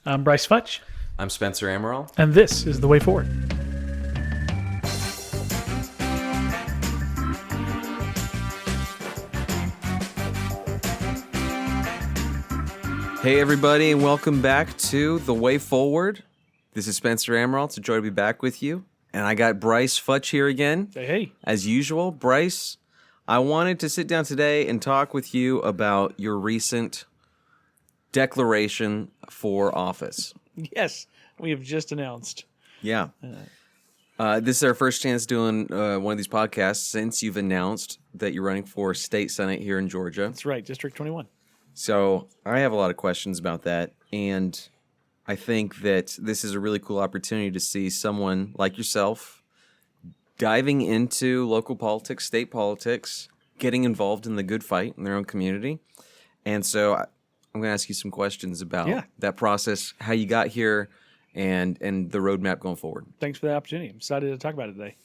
I'm Brice Futch, I'm Spencer Amaral. and this is The Way Forward. Hey, everybody, and welcome back to The Way Forward. This is Spencer Amaral. It's a joy to be back with you. And I got Brice Futch here again. Hey. As usual, Brice, I wanted to sit down today and talk with you about your recent declaration for office. Yes, we have just announced. Yeah. This is our first chance doing one of these podcasts since you've announced that you're running for state senate here in Georgia. That's right, District 21. So I have a lot of questions about that, and I think that this is a really cool opportunity to see someone like yourself diving into local politics, state politics, getting involved in the good fight in their own community. And so I'm going to ask you some questions about that process, how you got here, and the roadmap going forward. Thanks for the opportunity. I'm excited to talk about it today.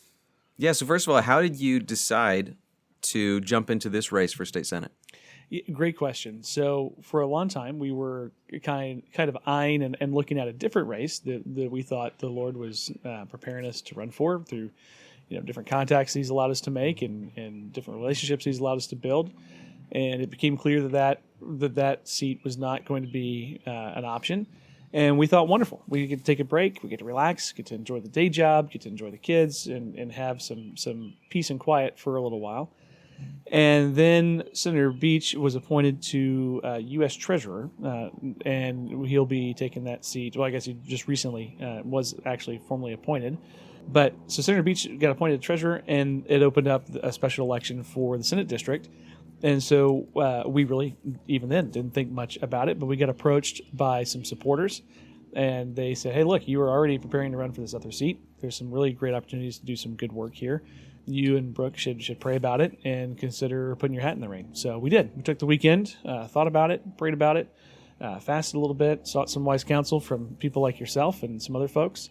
Yeah, so first of all, how did you decide to jump into this race for state senate? Great question. So for a long time, we were kind of eyeing and looking at a different race that we thought the Lord was preparing us to run for through different contacts He's allowed us to make and different relationships He's allowed us to build. And it became clear that seat was not going to be an option. And we thought, wonderful, we get to take a break, we get to relax, get to enjoy the day job, get to enjoy the kids, and have some peace and quiet for a little while. And then Senator Beach was appointed to U.S. Treasurer, and he'll be taking that seat. Well, I guess he just recently was actually formally appointed. But so Senator Beach got appointed Treasurer, and it opened up a special election for the Senate District. And so we really, even then, didn't think much about it, but we got approached by some supporters, and they said, hey, look, you were already preparing to run for this other seat. There's some really great opportunities to do some good work here. You and Brooke should pray about it and consider putting your hat in the ring. So we did. We took the weekend, thought about it, prayed about it, fasted a little bit, sought some wise counsel from people like yourself and some other folks.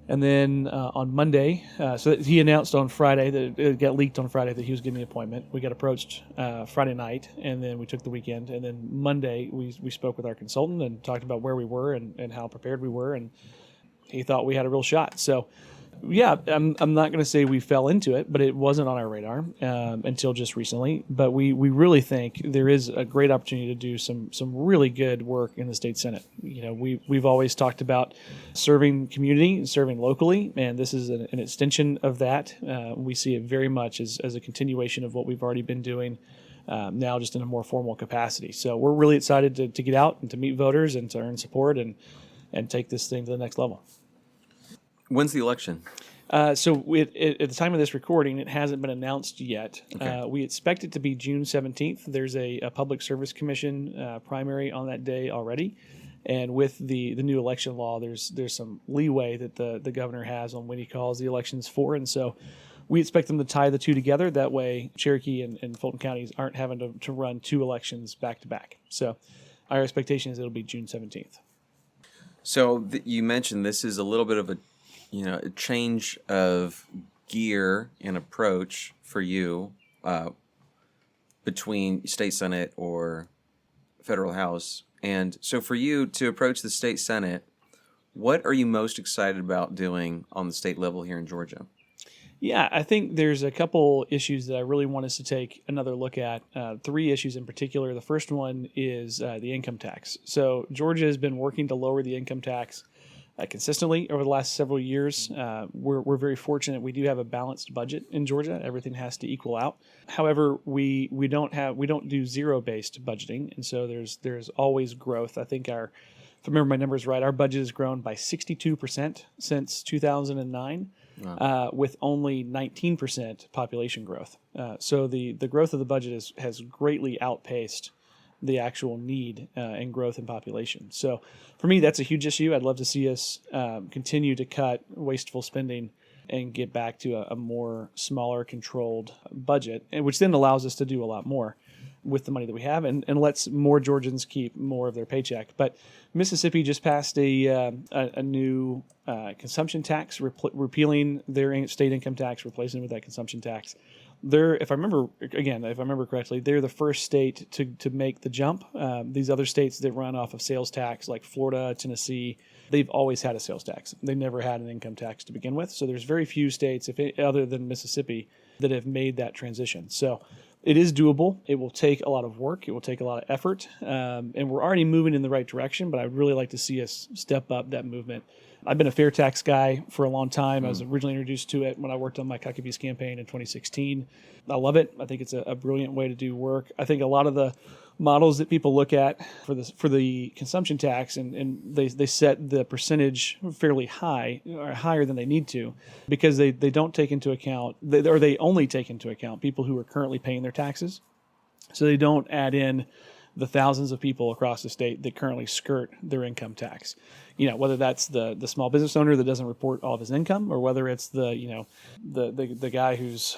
And then on Monday, so he announced on Friday that it got leaked on Friday that he was getting the appointment. We got approached Friday night, and then we took the weekend. And then Monday, we spoke with our consultant and talked about where we were and how prepared we were. And he thought we had a real shot. So, yeah, I'm not going to say we fell into it, but it wasn't on our radar until just recently. But we really think there is a great opportunity to do some really good work in the state senate. We've always talked about serving community and serving locally, and this is an extension of that. We see it very much as a continuation of what we've already been doing now, just in a more formal capacity. So we're really excited to get out and to meet voters and to earn support and take this thing to the next level. When's the election? So at the time of this recording, it hasn't been announced yet. Okay. We expect it to be June 17th. There's a Public Service Commission primary on that day already. And with the new election law, there's some leeway that the governor has on when he calls the elections for. And so we expect them to tie the two together. That way, Cherokee and Fulton counties aren't having to run two elections back to back. So our expectation is it'll be June 17th. So you mentioned this is a little bit of a change of gear and approach for you between state senate or federal house. And so for you to approach the state senate, what are you most excited about doing on the state level here in Georgia? Yeah, I think there's a couple issues that I really want us to take another look at. Three issues in particular. The first one is the income tax. So Georgia has been working to lower the income tax consistently over the last several years. We're very fortunate. We do have a balanced budget in Georgia. Everything has to equal out. However, we don't do zero-based budgeting, and so there's always growth. I think if I remember my numbers right, our budget has grown by 62% since 2009, with only 19% population growth. So the growth of the budget has greatly outpaced the actual need and growth in population. So for me, that's a huge issue. I'd love to see us continue to cut wasteful spending and get back to a more smaller, controlled budget, which then allows us to do a lot more with the money that we have and lets more Georgians keep more of their paycheck. But Mississippi just passed a new consumption tax, repealing their state income tax, replacing it with that consumption tax. if I remember correctly, they're the first state to make the jump. These other states that run off of sales tax, like Florida, Tennessee, they've always had a sales tax. They never had an income tax to begin with. So there's very few states, other than Mississippi, that have made that transition. So it is doable. It will take a lot of work. It will take a lot of effort. And we're already moving in the right direction, but I'd really like to see us step up that movement. I've been a fair tax guy for a long time. I was originally introduced to it when I worked on my Cuckobees campaign in 2016. I love it. I think it's a brilliant way to do work. I think a lot of the models that people look at for the consumption tax, and they set the percentage fairly high, or higher than they need to, because they don't take into account, or they only take into account people who are currently paying their taxes. So they don't add in the thousands of people across the state that currently skirt their income tax. Whether that's the small business owner that doesn't report all of his income, or whether it's the guy who's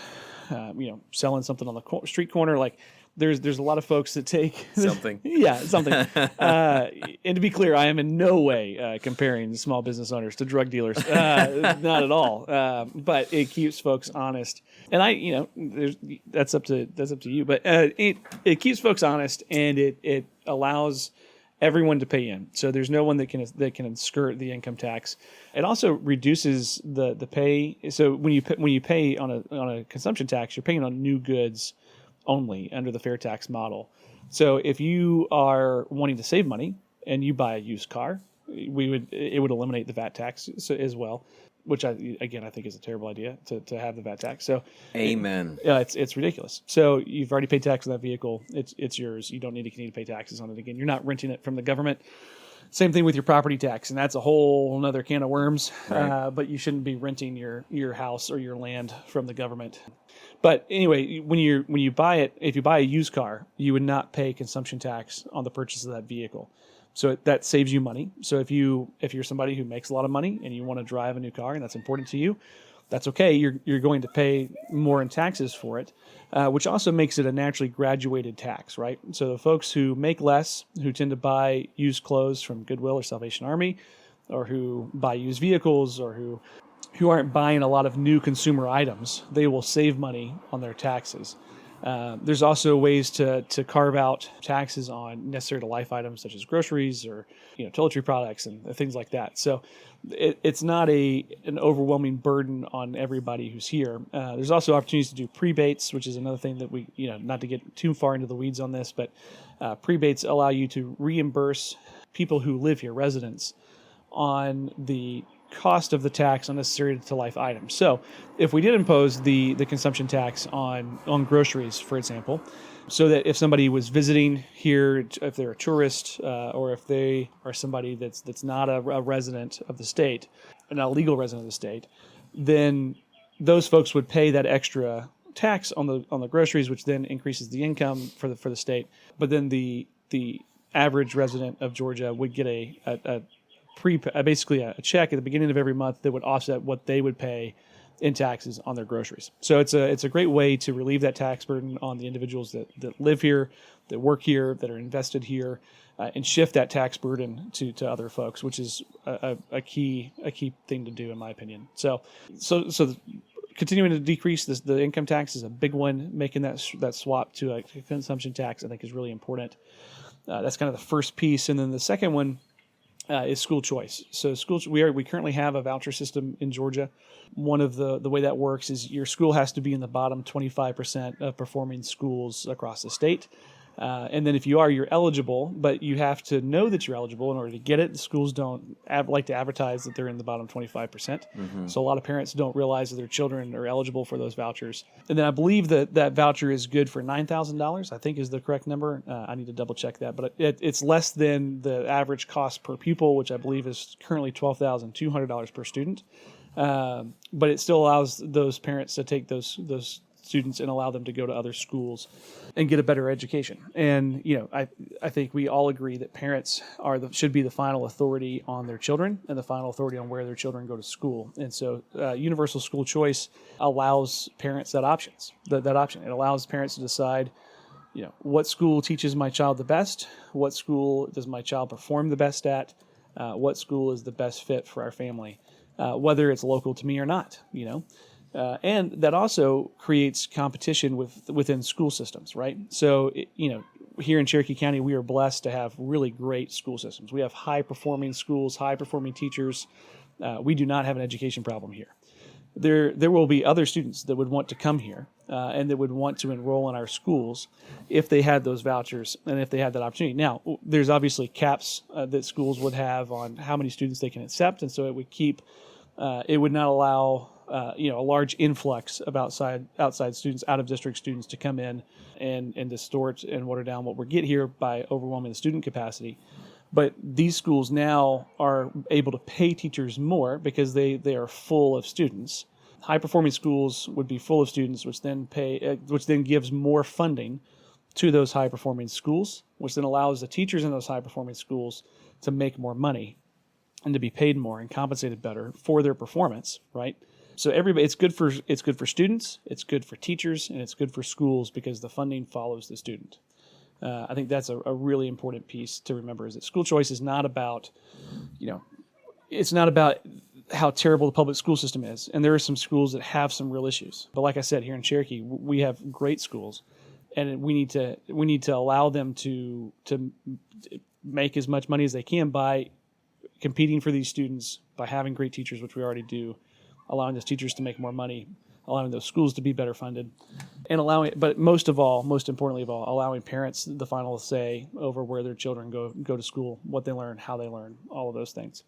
selling something on the street corner. Like there's a lot of folks that take something. something. And to be clear, I am in no way comparing small business owners to drug dealers. Not at all. But it keeps folks honest. And that's up to you. But it keeps folks honest, and it allows everyone to pay in. So there's no one that can skirt the income tax. It also reduces the pay. So when you pay on a consumption tax, you're paying on new goods only under the fair tax model. So if you are wanting to save money and you buy a used car, it would eliminate the VAT tax as well, which I think is a terrible idea to have the VAT tax. So amen. It's ridiculous. So you've already paid tax on that vehicle. It's yours. You don't need to continue to pay taxes on it again. You're not renting it from the government. Same thing with your property tax, and that's a whole another can of worms. Right. But you shouldn't be renting your house or your land from the government. But anyway, when you buy it, if you buy a used car, you would not pay consumption tax on the purchase of that vehicle. So that saves you money. So if you're somebody who makes a lot of money and you want to drive a new car and that's important to you, that's okay. You're going to pay more in taxes for it, which also makes it a naturally graduated tax, right? So the folks who make less, who tend to buy used clothes from Goodwill or Salvation Army, or who buy used vehicles, or who aren't buying a lot of new consumer items, they will save money on their taxes. There's also ways to carve out taxes on necessary to life items such as groceries or toiletry products and things like that. So it's not an overwhelming burden on everybody who's here. There's also opportunities to do prebates, which is another thing that we not to get too far into the weeds on this, but prebates allow you to reimburse people who live here, residents, on the cost of the tax on necessary to life items. So if we did impose the consumption tax on groceries, for example, so that if somebody was visiting here, if they're a tourist, or if they are somebody that's not a resident of the state, not a legal resident of the state, then those folks would pay that extra tax on the groceries, which then increases the income for the state. But then the average resident of Georgia would get basically a check at the beginning of every month that would offset what they would pay in taxes on their groceries. So it's a great way to relieve that tax burden on the individuals that live here, that work here, that are invested here, and shift that tax burden to other folks, which is a key thing to do, in my opinion. So continuing to decrease the income tax is a big one. Making that swap to a consumption tax, I think, is really important. That's kind of the first piece, and then the second one is school choice. So we currently have a voucher system in Georgia. One of the way that works is your school has to be in the bottom 25% of performing schools across the state. And then if you're eligible, but you have to know that you're eligible in order to get it. The schools don't like to advertise that they're in the bottom 25%. Mm-hmm. So a lot of parents don't realize that their children are eligible for those vouchers. And then I believe that voucher is good for $9,000, I think is the correct number. I need to double check that. But it's less than the average cost per pupil, which I believe is currently $12,200 per student. But it still allows those parents to take those students and allow them to go to other schools and get a better education. And I think we all agree that parents should be the final authority on their children and the final authority on where their children go to school. And so universal school choice allows parents that option. It allows parents to decide what school teaches my child the best, what school does my child perform the best at, what school is the best fit for our family, whether it's local to me or not. And that also creates competition within school systems, right? So, here in Cherokee County, we are blessed to have really great school systems. We have high-performing schools, high-performing teachers. We do not have an education problem here. There will be other students that would want to come here and that would want to enroll in our schools if they had those vouchers and if they had that opportunity. Now, there's obviously caps that schools would have on how many students they can accept, and so it would not allow a large influx of outside students, out of district students, to come in and distort and water down what we get here by overwhelming the student capacity. But these schools now are able to pay teachers more because they are full of students. High-performing schools would be full of students, which then gives more funding to those high-performing schools, which then allows the teachers in those high-performing schools to make more money and to be paid more and compensated better for their performance, right? So it's good for students, it's good for teachers, and it's good for schools because the funding follows the student. I think that's a really important piece to remember, is that school choice is not about, it's not about how terrible the public school system is. And there are some schools that have some real issues. But like I said, here in Cherokee, we have great schools, and we need to allow them to make as much money as they can by competing for these students, by having great teachers, which we already do, allowing those teachers to make more money, allowing those schools to be better funded, and but most importantly of all, allowing parents the final say over where their children go to school, what they learn, how they learn, all of those things.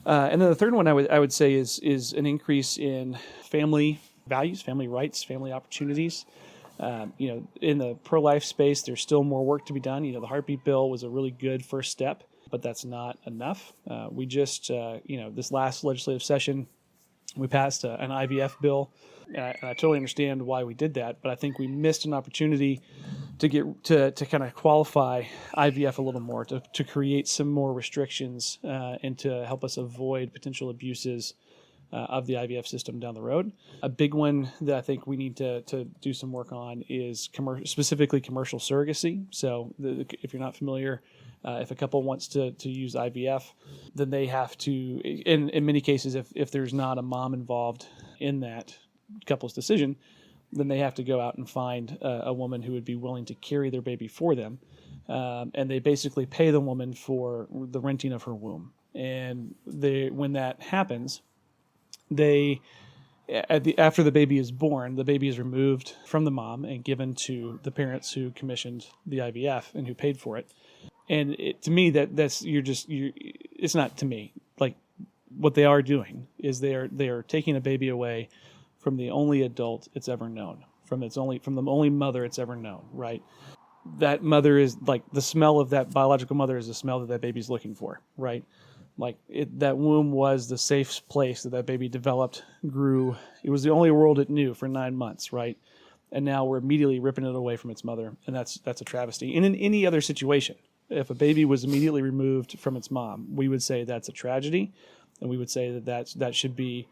And then the third one I would say is an increase in family values, family rights, family opportunities. In the pro-life space, there's still more work to be done. The heartbeat bill was a really good first step, but that's not enough. We just, this last legislative session, we passed an IVF bill, and I totally understand why we did that, but I think we missed an opportunity to get to kind of qualify IVF a little more, to create some more restrictions and to help us avoid potential abuses of the IVF system down the road. A big one that I think we need to do some work on is specifically commercial surrogacy. So if you're not familiar, if a couple wants to use IVF, then they have to, in many cases, if there's not a mom involved in that couple's decision, then they have to go out and find a woman who would be willing to carry their baby for them. And they basically pay the woman for the renting of her womb. And when that happens, after the baby is born, the baby is removed from the mom and given to the parents who commissioned the IVF and who paid for it. And to me, it's not to me. Like, what they are doing is they are taking a baby away from the only adult it's ever known, from the only mother it's ever known, right? That mother is, like, the smell of that biological mother is the smell that baby's looking for, right? Like, that womb was the safe place that baby developed, grew. It was the only world it knew for 9 months, right? And now we're immediately ripping it away from its mother, and that's a travesty. And in any other situation, if a baby was immediately removed from its mom, we would say that's a tragedy, and we would say that should be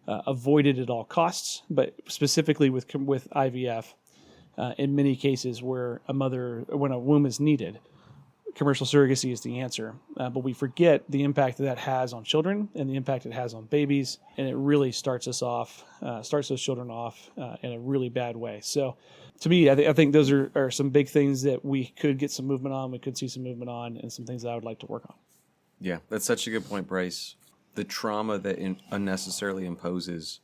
avoided at all costs. But specifically with IVF, in many cases when a womb is needed, commercial surrogacy is the answer. But we forget the impact that has on children and the impact it has on babies, and it really starts those children off in a really bad way. So, to me, I think those are some big things that we could get some movement on. We could see some movement on, and some things that I would like to work on. Yeah, that's such a good point, Brice. The trauma that unnecessarily imposes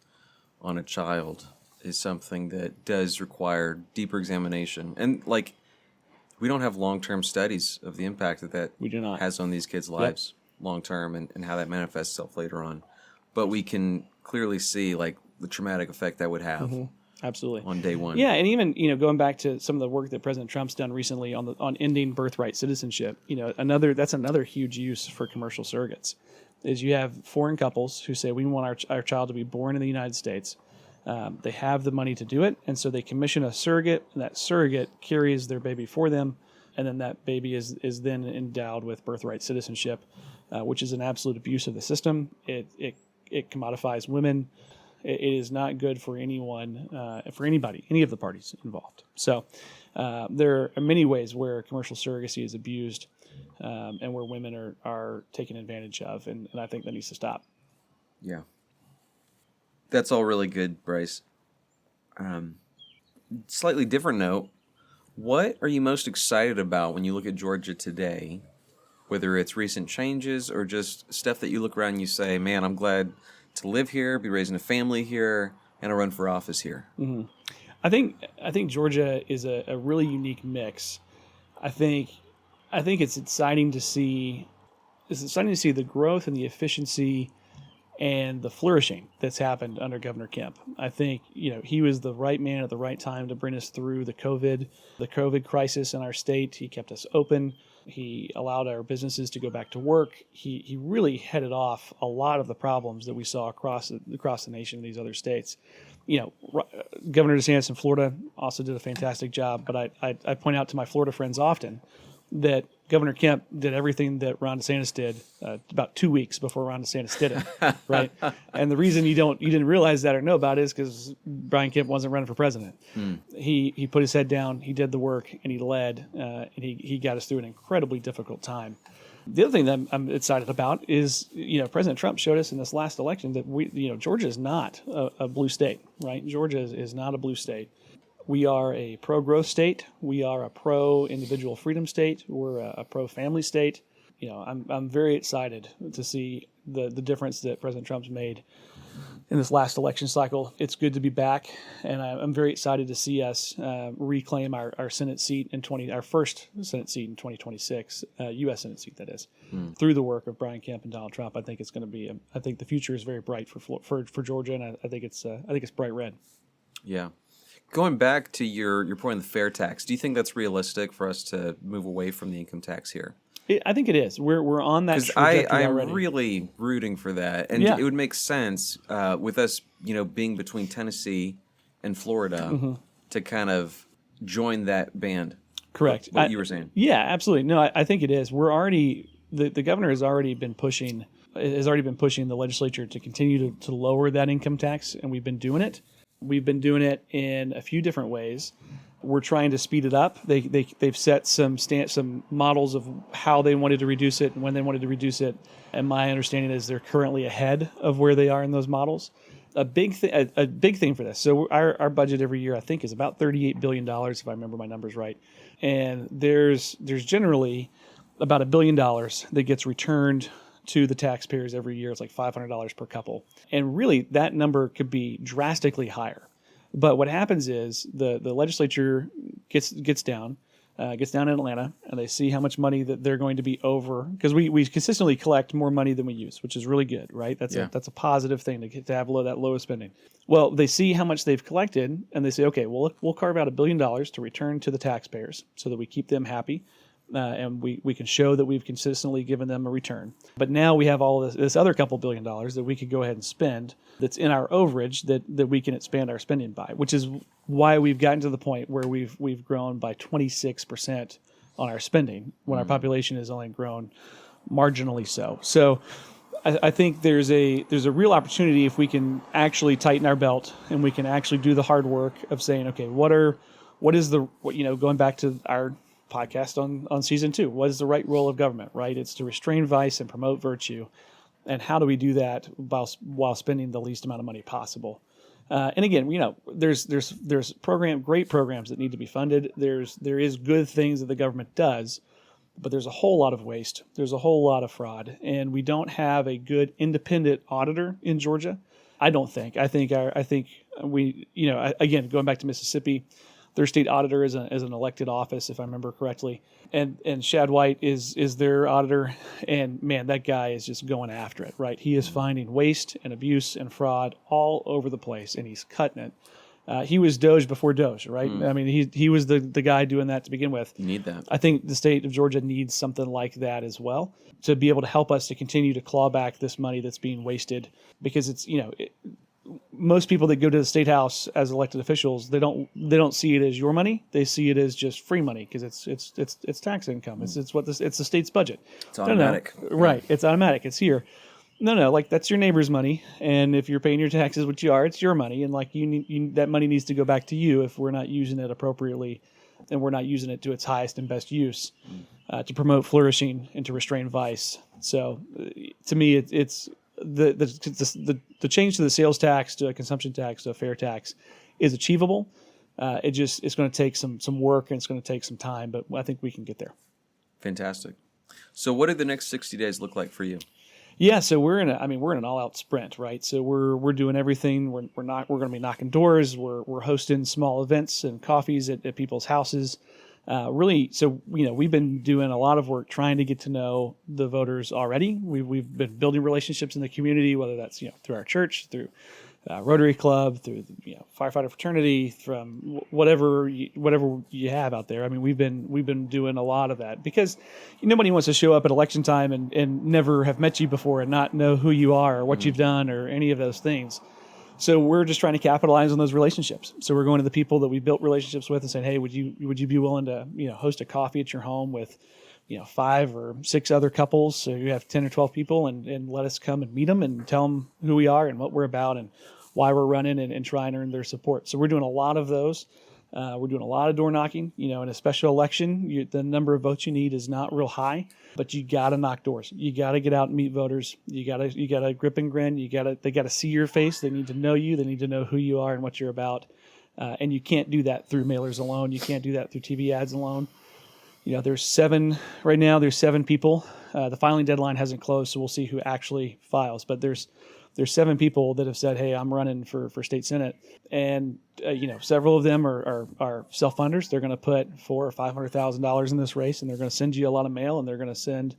on a child is something that does require deeper examination. And, we don't have long-term studies of the impact that we do not has on these kids' lives long-term and how that manifests itself later on. But we can clearly see, the traumatic effect that would have. Absolutely. On day one. Yeah, and even going back to some of the work that President Trump's done recently on ending birthright citizenship, that's another huge use for commercial surrogates. Is you have foreign couples who say we want our child to be born in the United States. They have the money to do it, and so they commission a surrogate, and that surrogate carries their baby for them, and then that baby is then endowed with birthright citizenship, which is an absolute abuse of the system. It commodifies women. It is not good for anyone, for anybody, any of the parties involved. So there are many ways where commercial surrogacy is abused and where women are taken advantage of, and I think that needs to stop. Yeah. That's all really good, Brice. Slightly different note. What are you most excited about when you look at Georgia today? Whether it's recent changes or just stuff that you look around and you say, man, I'm glad to live here, be raising a family here, and I run for office here. Mm-hmm. I think Georgia is a really unique mix. I think it's exciting to see the growth and the efficiency and the flourishing that's happened under Governor Kemp. I think he was the right man at the right time to bring us through the COVID crisis in our state. He kept us open. He allowed our businesses to go back to work. He really headed off a lot of the problems that we saw across the nation in these other states. Governor DeSantis in Florida also did a fantastic job. But I point out to my Florida friends often that Governor Kemp did everything that Ron DeSantis did about 2 weeks before Ron DeSantis did it, right? And the reason you didn't realize that or know about it is because Brian Kemp wasn't running for president. He put his head down, he did the work, and he led, and he got us through an incredibly difficult time. The other thing that I'm excited about is, President Trump showed us in this last election that Georgia is not a blue state, right? Georgia is not a blue state. We are a pro-growth state. We are a pro-individual freedom state. We're a pro-family state. I'm very excited to see the difference that President Trump's made in this last election cycle. It's good to be back, and I'm very excited to see us reclaim our Senate seat our first Senate seat in 2026, U.S. Senate seat, that is, through the work of Brian Kemp and Donald Trump. I think it's going to be. I think the future is very bright for Georgia, and I think it's bright red. Yeah. Going back to your point on the fair tax, do you think that's realistic for us to move away from the income tax here? I think it is. We're on that trajectory already. I'm really rooting for that, and it would make sense with us, being between Tennessee and Florida to kind of join that band. Correct. What you were saying? Yeah, absolutely. No, I think it is. We're already the governor has already been pushing the legislature to continue to lower that income tax, and we've been doing it. We've been doing it in a few different ways. We're trying to speed it up. They've set some models of how they wanted to reduce it and when they wanted to reduce it. And my understanding is they're currently ahead of where they are in those models. A big thing for this. So our budget every year, I think, is about $38 billion, if I remember my numbers right. And there's generally about $1 billion that gets returned to the taxpayers every year. It's like $500 per couple. And really, that number could be drastically higher. But what happens is the legislature gets down in Atlanta, and they see how much money that they're going to be over, because we consistently collect more money than we use, which is really good, right? That's a positive thing to have that low spending. Well, they see how much they've collected, and they say, okay, well, we'll carve out $1 billion to return to the taxpayers so that we keep them happy. And we can show that we've consistently given them a return. But now we have all this other couple $1 billion that we could go ahead and spend that's in our overage that we can expand our spending by, which is why we've gotten to the point where we've grown by 26% on our spending when our population has only grown marginally so. So I think there's a real opportunity if we can actually tighten our belt and we can actually do the hard work of saying, okay, going back to our podcast on season 2. What is the right role of government, right? It's to restrain vice and promote virtue. And how do we do that while spending the least amount of money possible? And again, there's great programs that need to be funded. There is good things that the government does, but there's a whole lot of waste. There's a whole lot of fraud, and we don't have a good independent auditor in Georgia. I don't think. I think we, again, going back to Mississippi, their state auditor is an elected office, if I remember correctly, and Shad White is their auditor, and man, that guy is just going after it, right? He is finding waste and abuse and fraud all over the place, and he's cutting it. He was Doge before Doge, right? I mean, he was the guy doing that to begin with. You need that. I think the state of Georgia needs something like that as well to be able to help us to continue to claw back this money that's being wasted, because it's most people that go to the state house as elected officials, they don't see it as your money. They see it as just free money because it's tax income. It's the state's budget. It's automatic. No. Right. It's automatic. It's here. No, like that's your neighbor's money, and if you're paying your taxes, which you are, it's your money, and like that money needs to go back to you if we're not using it appropriately, and we're not using it to its highest and best use to promote flourishing and to restrain vice. So, to me, it's the change to the sales tax to a consumption tax to a fair tax is achievable. It's going to take some work, and it's going to take some time, but I think we can get there. Fantastic. So what do the next 60 days look like for you? Yeah, so we're in an all-out sprint, right? So we're doing everything. We're going to be knocking doors. We're hosting small events and coffees at people's houses. Really, so we've been doing a lot of work trying to get to know the voters already. We've been building relationships in the community, whether that's through our church, through Rotary Club, through the firefighter fraternity, from whatever you have out there. I mean, we've been doing a lot of that because nobody wants to show up at election time and never have met you before and not know who you are or what you've done or any of those things. So we're just trying to capitalize on those relationships. So we're going to the people that we built relationships with and saying, hey, would you be willing to host a coffee at your home with 5 or 6 other couples, so you have 10 or 12 people, and let us come and meet them and tell them who we are and what we're about and why we're running and try and earn their support. So we're doing a lot of those. We're doing a lot of door knocking. In a special election, the number of votes you need is not real high, but you got to knock doors. You got to get out and meet voters. You got to grip and grin. They got to see your face. They need to know you. They need to know who you are and what you're about. And you can't do that through mailers alone. You can't do that through TV ads alone. There's 7 right now. There's 7 people. The filing deadline hasn't closed, so we'll see who actually files. But there's 7 people that have said, "Hey, I'm running for state senate," and several of them are self-funders. They're going to put $400,000 or $500,000 in this race, and they're going to send you a lot of mail, and they're going to send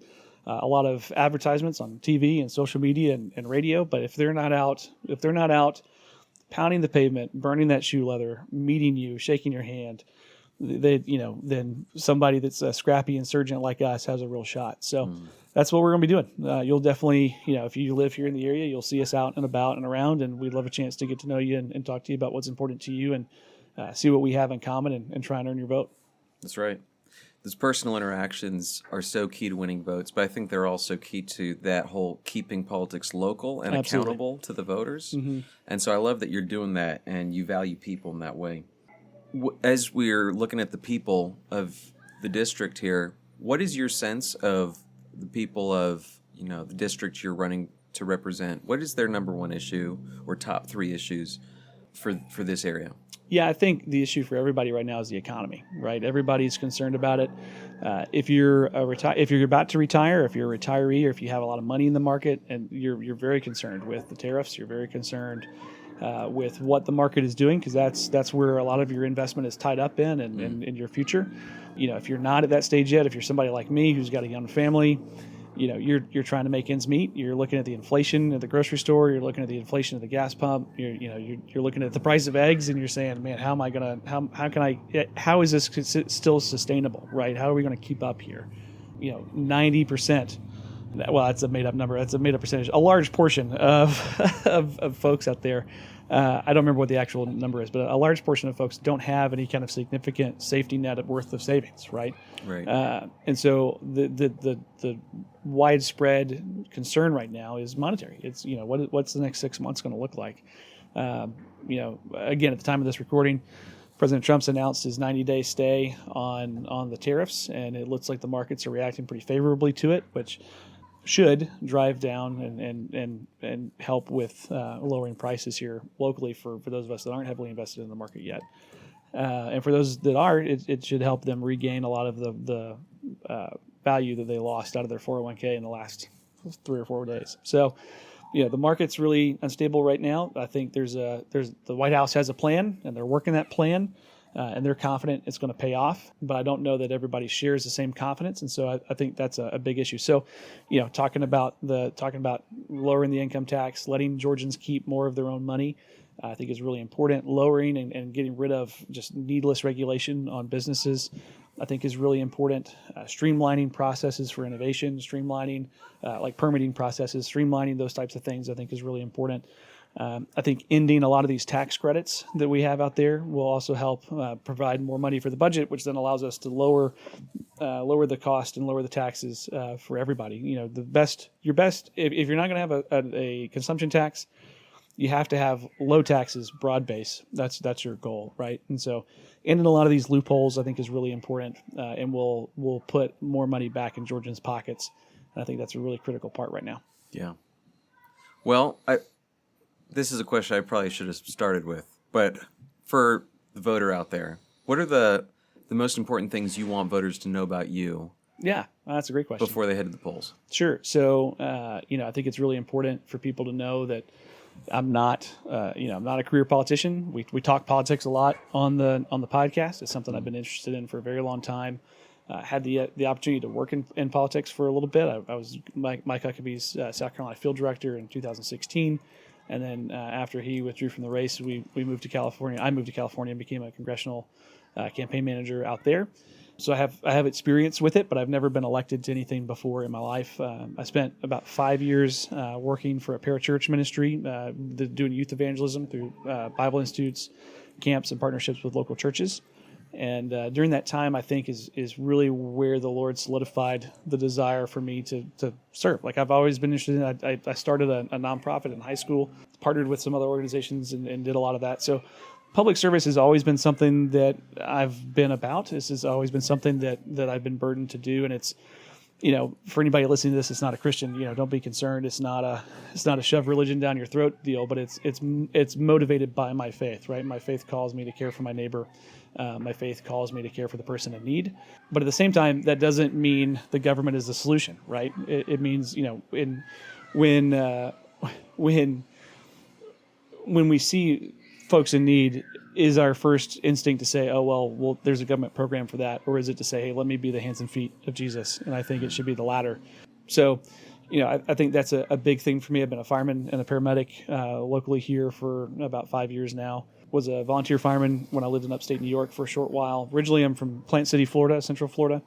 a lot of advertisements on TV and social media and radio. But if they're not out pounding the pavement, burning that shoe leather, meeting you, shaking your hand, then somebody that's a scrappy insurgent like us has a real shot. So that's what we're going to be doing. You'll definitely, if you live here in the area, you'll see us out and about and around, and we'd love a chance to get to know you and talk to you about what's important to you and see what we have in common and try and earn your vote. That's right. Those personal interactions are so key to winning votes, but I think they're also key to that whole keeping politics local and Absolutely. accountable to the voters. Mm-hmm. And so I love that you're doing that and you value people in that way. As we're looking at the people of the district here, what is your sense of the people of the district you're running to represent? What is their number one issue or top 3 issues for this area? Yeah, I think the issue for everybody right now is the economy, right? Everybody's concerned about it. If you're if you're about to retire, if you're a retiree, or if you have a lot of money in the market, and you're very concerned with the tariffs, you're very concerned with what the market is doing, because that's where a lot of your investment is tied up in and in your future. If you're not at that stage yet, if you're somebody like me who's got a young family, you're trying to make ends meet. You're looking at the inflation at the grocery store. You're looking at the inflation at the gas pump. You're looking at the price of eggs, and you're saying, man, how is this still sustainable, right? How are we going to keep up here? 90%. Well, that's a made-up number. That's a made-up percentage. A large portion of of folks out there, I don't remember what the actual number is, but a large portion of folks don't have any kind of significant safety net worth of savings, right? Right. And so the widespread concern right now is monetary. It's what's the next 6 months going to look like? Again, at the time of this recording, President Trump's announced his 90-day stay on the tariffs, and it looks like the markets are reacting pretty favorably to it, which should drive down and help with lowering prices here locally for those of us that aren't heavily invested in the market yet. And for those that are, it should help them regain a lot of the value that they lost out of their 401k in the last 3 or 4 days. So, the market's really unstable right now. I think the White House has a plan, and they're working that plan. And they're confident it's going to pay off, but I don't know that everybody shares the same confidence, and so I think that's a big issue. So, talking about lowering the income tax, letting Georgians keep more of their own money, I think is really important. Lowering and getting rid of just needless regulation on businesses, I think is really important. Streamlining processes for innovation, streamlining like permitting processes, streamlining those types of things, I think is really important. I think ending a lot of these tax credits that we have out there will also help provide more money for the budget, which then allows us to lower the cost and lower the taxes for everybody. Your best if you're not going to have a consumption tax, you have to have low taxes, broad base. That's your goal, right? And so ending a lot of these loopholes, I think, is really important, and will put more money back in Georgians' pockets. And I think that's a really critical part right now. Yeah. Well, this is a question I probably should have started with, but for the voter out there, what are the most important things you want voters to know about you Yeah, that's a great question. before they head to the polls? Sure. So, I think it's really important for people to know that I'm not, I'm not a career politician. We talk politics a lot on the podcast. It's something I've been interested in for a very long time. Had the opportunity to work in politics for a little bit. I was Mike Huckabee's South Carolina field director in 2016, and then after he withdrew from the race, we moved to California. I moved to California and became a congressional campaign manager out there. So I have experience with it, but I've never been elected to anything before in my life. I spent about 5 years working for a parachurch ministry, doing youth evangelism through Bible institutes, camps, and partnerships with local churches. And during that time, I think is really where the Lord solidified the desire for me to serve. Like I've always been interested in. I started a nonprofit in high school, partnered with some other organizations, and did a lot of that. So public service has always been something that I've been about. This has always been something that I've been burdened to do. And it's, for anybody listening to this, it's not a Christian, don't be concerned. It's not a shove religion down your throat deal, but it's motivated by my faith, right? My faith calls me to care for my neighbor. My faith calls me to care for the person in need. But at the same time, that doesn't mean the government is the solution, right? It means, when we see folks in need, is our first instinct to say, oh, well, there's a government program for that? Or is it to say, hey, let me be the hands and feet of Jesus? And I think it should be the latter. So, I think that's a big thing for me. I've been a fireman and a paramedic locally here for about 5 years now. Was a volunteer fireman when I lived in upstate New York for a short while. Originally, I'm from Plant City, Florida, Central Florida.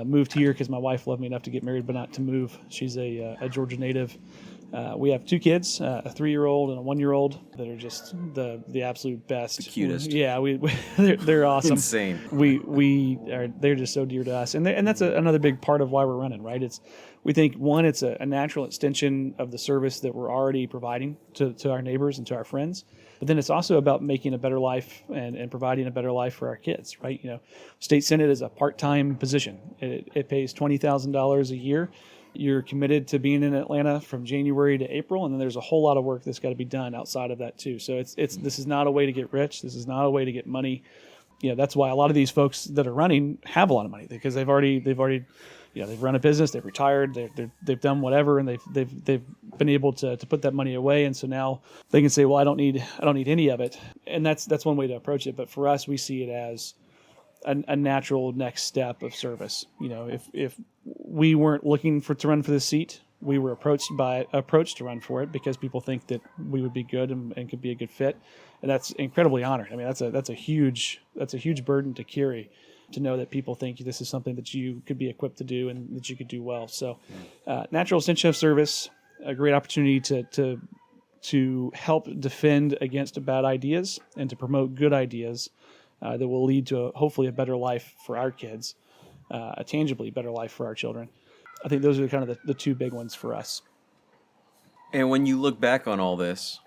Moved here because my wife loved me enough to get married, but not to move. She's a Georgia native. We have 2 kids, a 3-year-old and a 1-year-old that are just the absolute best. The cutest. Yeah, they're awesome. Insane. They're just so dear to us, and that's another big part of why we're running. Right? We think one, it's a natural extension of the service that we're already providing to our neighbors and to our friends. But then it's also about making a better life and providing a better life for our kids, right? State Senate is a part-time position. It pays $20,000 a year. You're committed to being in Atlanta from January to April, and then there's a whole lot of work that's got to be done outside of that too. So this is not a way to get rich. This is not a way to get money. That's why a lot of these folks that are running have a lot of money, because they've run a business, they've retired, they've done whatever, and they've been able to put that money away, and so now they can say, well, I don't need any of it, and that's one way to approach it. But for us, we see it as a natural next step of service. If we weren't looking to run for this seat, we were approached to run for it because people think that we would be good and could be a good fit, and that's incredibly honored. I mean, that's a huge burden to carry, to know that people think this is something that you could be equipped to do and that you could do well. So, natural extension of service, a great opportunity to help defend against bad ideas and to promote good ideas that will lead to hopefully a better life for our kids, a tangibly better life for our children. I think those are kind of the 2 big ones for us. And when you look back on all this,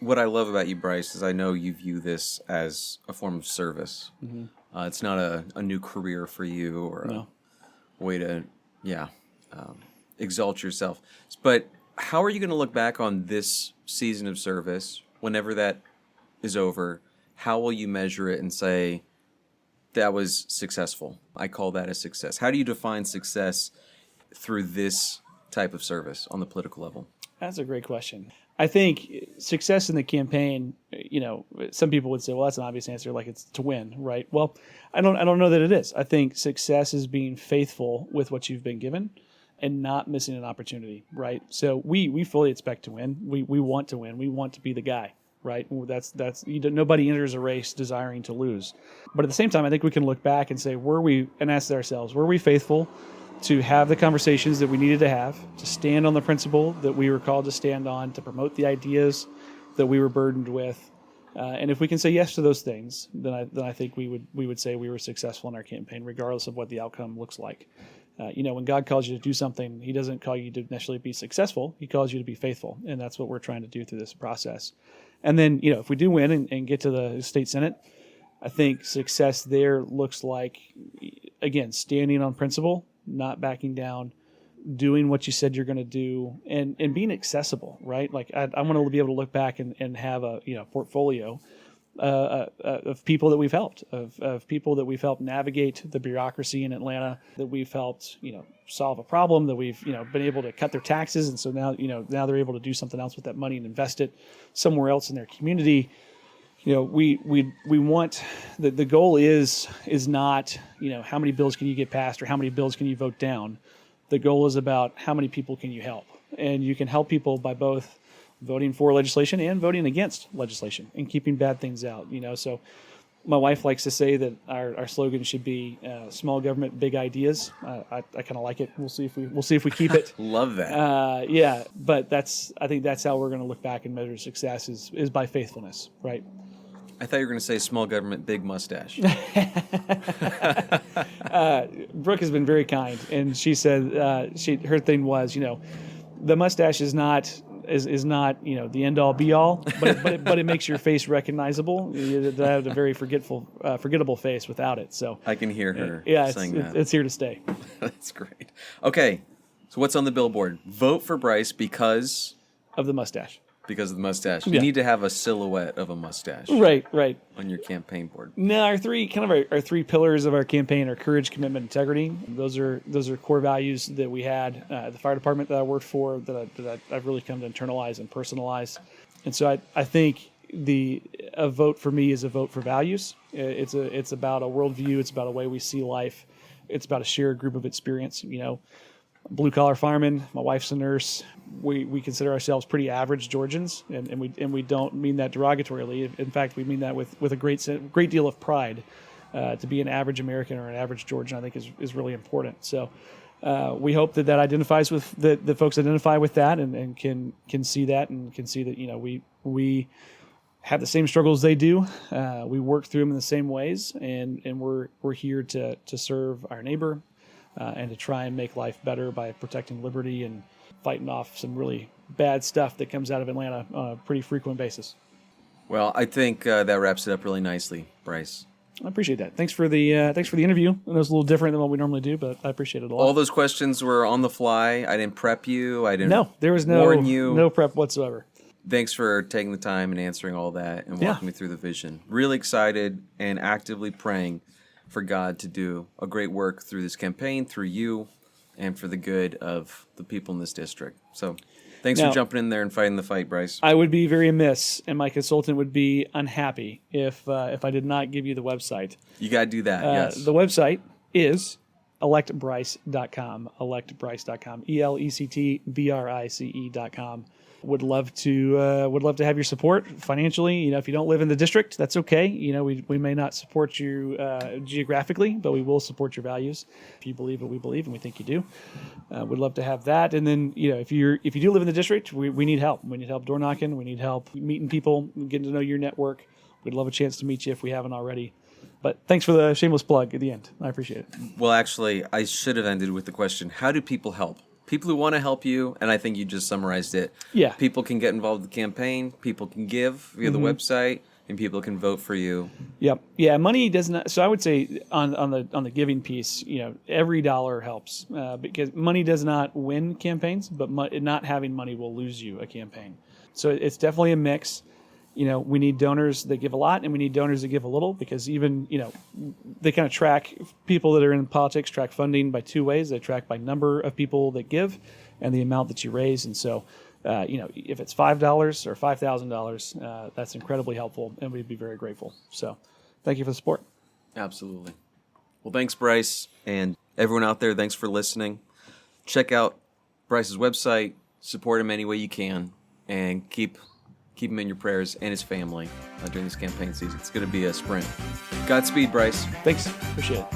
what I love about you, Brice, is I know you view this as a form of service. Mm-hmm. It's not a new career for you or a way to, exalt yourself. But how are you going to look back on this season of service whenever that is over? How will you measure it and say, that was successful? I call that a success. How do you define success through this type of service on the political level? That's a great question. I think success in the campaign, some people would say, well, that's an obvious answer, like it's to win, right? Well, I don't know that it is. I think success is being faithful with what you've been given and not missing an opportunity, right? So we fully expect to win. We want to win. We want to be the guy, right? That's nobody enters a race desiring to lose. But at the same time, I think we can look back and say, and ask ourselves, were we faithful to have the conversations that we needed to have, to stand on the principle that we were called to stand on, to promote the ideas that we were burdened with? And if we can say yes to those things, then I think we would say we were successful in our campaign, regardless of what the outcome looks like. When God calls you to do something, He doesn't call you to necessarily be successful. He calls you to be faithful, and that's what we're trying to do through this process. And then, if we do win and get to the state Senate, I think success there looks like, again, standing on principle, not backing down, doing what you said you're going to do, and being accessible, right? Like I want to be able to look back and have a portfolio of people that we've helped, of people that we've helped navigate the bureaucracy in Atlanta, that we've helped solve a problem, that we've been able to cut their taxes, and so now they're able to do something else with that money and invest it somewhere else in their community. We want the goal is not how many bills can you get passed or how many bills can you vote down. The goal is about how many people can you help, and you can help people by both voting for legislation and voting against legislation and keeping bad things out. So my wife likes to say that our slogan should be small government, big ideas. I kind of like it. We'll see if we keep it. Love that. Yeah, but I think that's how we're going to look back and measure success is by faithfulness, right? I thought you were going to say small government, big mustache. Brooke has been very kind, and she said her thing was, the mustache is not the end all be all, but it makes your face recognizable. I have a very forgettable face without it. So I can hear her saying that. It's here to stay. That's great. Okay, so what's on the billboard? Vote for Brice because of the mustache. Because of the mustache. You need to have a silhouette of a mustache. Right. On your campaign board. Now, our three pillars of our campaign are courage, commitment, integrity. Those are core values that we had at the fire department that I worked for, that I've really come to internalize and personalize. And so I think a vote for me is a vote for values. It's about a worldview. It's about a way we see life. It's about a shared group of experience. Blue collar fireman. My wife's a nurse. We consider ourselves pretty average Georgians, and we don't mean that derogatorily. In fact, we mean that with a great deal of pride. To be an average American or an average Georgian, I think is really important. So we hope that identifies with the folks identify with that and can see that and can see that we have the same struggles they do. We work through them in the same ways, and we're here to serve our neighbor. And to try and make life better by protecting liberty and fighting off some really bad stuff that comes out of Atlanta on a pretty frequent basis. Well, I think that wraps it up really nicely, Brice. I appreciate that. Thanks for the interview. I know it's a little different than what we normally do, but I appreciate it a lot. All those questions were on the fly. I didn't prep you. There was warn you. No prep whatsoever. Thanks for taking the time and answering all that and walking me through the vision. Really excited and actively praying for God to do a great work through this campaign, through you, and for the good of the people in this district. So thanks for jumping in there and fighting the fight, Brice. I would be very amiss, and my consultant would be unhappy if I did not give you the website. You got to do that, yes. The website is electbrice.com, electbrice.com, electbrice.com. Would love to have your support financially. If you don't live in the district, that's okay. We may not support you geographically, but we will support your values. If you believe what we believe, and we think you do, we'd love to have that. And then if you do live in the district, we need help. We need help door knocking. We need help meeting people, getting to know your network. We'd love a chance to meet you if we haven't already. But thanks for the shameless plug at the end. I appreciate it. Well, actually, I should have ended with the question: how do people help? People who want to help you, and I think you just summarized it. Yeah. People can get involved in the campaign. People can give via the website, and people can vote for you. Yep. Yeah. Money does not. So I would say on the giving piece, every dollar helps because money does not win campaigns, but not having money will lose you a campaign. So it's definitely a mix. We need donors that give a lot, and we need donors that give a little, because even, they kind of track people that are in politics, track funding by two ways. They track by number of people that give and the amount that you raise. And so, if it's $5 or $5,000, that's incredibly helpful, and we'd be very grateful. So thank you for the support. Absolutely. Well, thanks, Brice. And everyone out there, thanks for listening. Check out Brice's website, support him any way you can, and keep him in your prayers and his family during this campaign season. It's going to be a sprint. Godspeed, Brice. Thanks. Appreciate it.